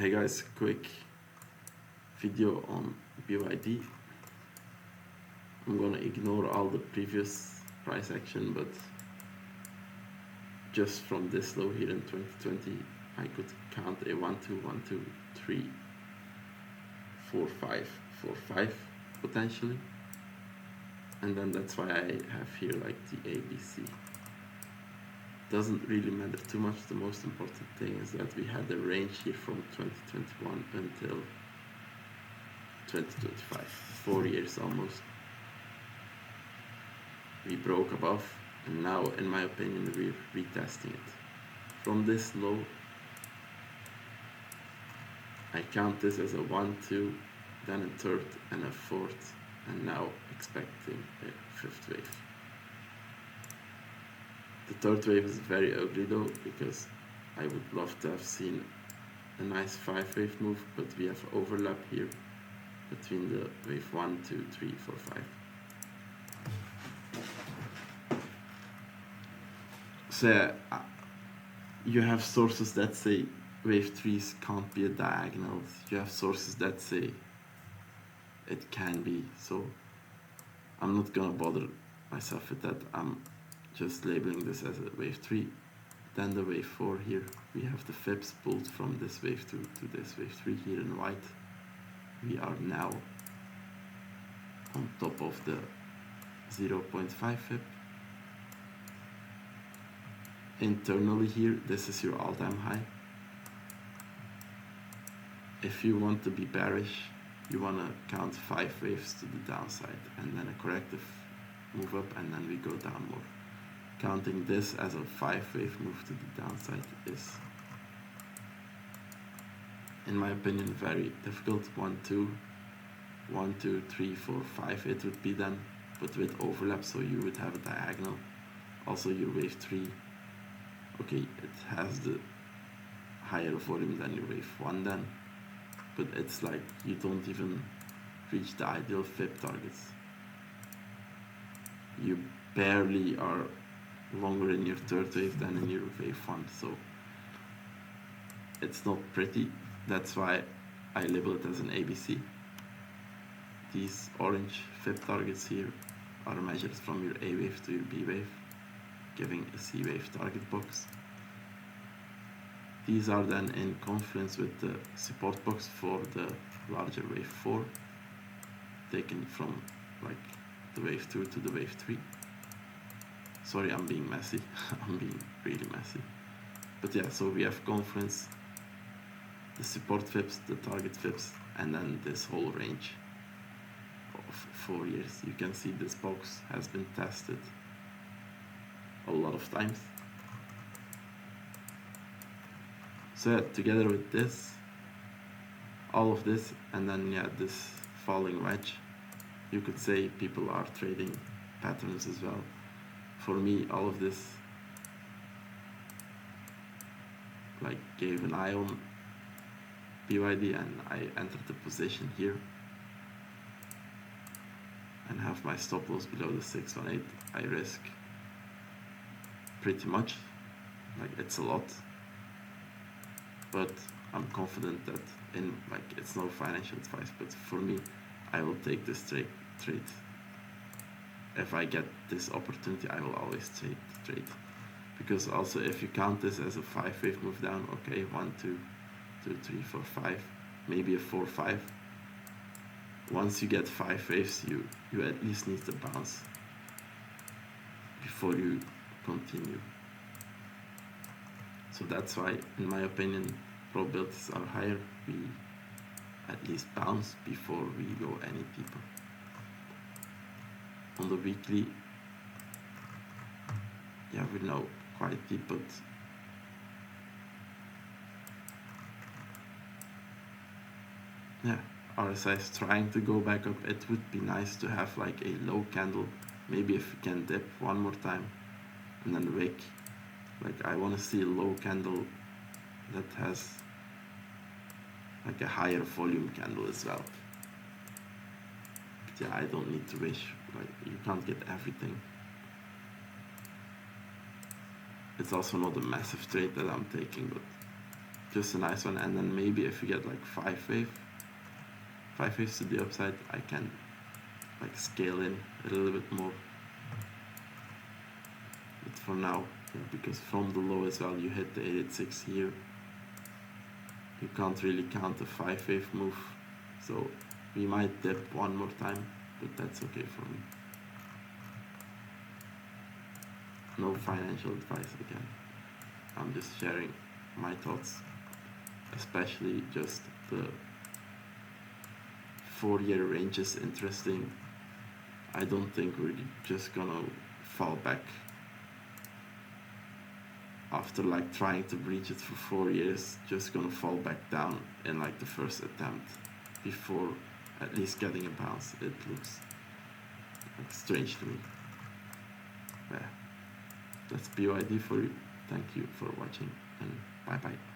Hey guys, quick video on BYD. I'm gonna ignore all the previous price action, but just from this low here in 2020, I could count a 1, 2, 1, 2, 3, 4, 5, 4, 5 potentially. And then that's why I have here like the ABC. Doesn't really matter too much. The most important thing is that we had a range here from 2021 until 2025, 4 years almost. We broke above, and now in my opinion we're retesting it. From this low, I count this as a 1, 2, then a third and a fourth, and now expecting a fifth wave. The third wave is very ugly though, because I would love to have seen a nice 5 wave move, but we have overlap here between the wave 1, 2, 3, 4, 5. So yeah, you have sources that say wave 3s can't be a diagonal. You have sources that say it can be. So I'm not gonna bother myself with that. I'm just labeling this as a wave 3. Then the wave 4 here. We have the fibs pulled from this wave 2 to this wave 3 here in white. We are now on top of the 0.5 fib. Internally here, this is your all-time high. If you want to be bearish, you want to count 5 waves to the downside and then a corrective move up, and then we go down more. Counting this as a 5 wave move to the downside is, in my opinion, very difficult. 1, 2, 1, 2, 3, 4, 5 it would be then, but with overlap, so you would have a diagonal. Also your wave 3, okay, it has the higher volume than your wave 1 then, but it's like you don't even reach the ideal fib targets. You barely are longer in your third wave than in your wave 1, so it's not pretty. That's why I label it as an ABC. These orange fib targets here are measured from your A wave to your B wave, giving a C wave target box. These are then in confluence with the support box for the larger wave 4, taken from like the wave 2 to the wave 3. Sorry, I'm being messy. I'm being really messy. But yeah, so we have confluence, the support fibs, the target fibs, and then this whole range of 4 years. You can see this box has been tested a lot of times. So yeah, together with this, all of this, and then yeah, this falling wedge, you could say people are trading patterns as well. For me, all of this like gave an eye on BYD, and I entered the position here and have my stop loss below the 618. I risk pretty much, like it's a lot, but I'm confident that in, like, it's no financial advice, but for me, I will take this trade. If I get this opportunity, I will always trade. Because also if you count this as a 5 wave move down, okay, 1, 2, 2, 3, 4, 5, maybe a 4, 5. Once you get 5 waves, you at least need to bounce before you continue. So that's why, in my opinion, probabilities are higher. We at least bounce before we go any deeper. On the weekly, yeah, we're now quite deep, but yeah, RSI is trying to go back up. It would be nice to have like a low candle, maybe if we can dip one more time and then wick. Like, I want to see a low candle that has like a higher volume candle as well. But yeah, I don't need to wish, like, you can't get everything. It's also not a massive trade that I'm taking, but just a nice one. And then maybe if you get like 5 waves to the upside, I can like scale in a little bit more. But for now, yeah, because from the low as well, you hit the 886 here. You can't really count a 5-wave move, so we might dip one more time, but that's okay for me. No financial advice again. I'm just sharing my thoughts, especially just the 4-year range is interesting. I don't think we're just gonna fall back after like trying to breach it for 4 years, just gonna fall back down in like the first attempt before at least getting a bounce. It looks like strange to me. Yeah, that's BYD for you. Thank you for watching and bye bye.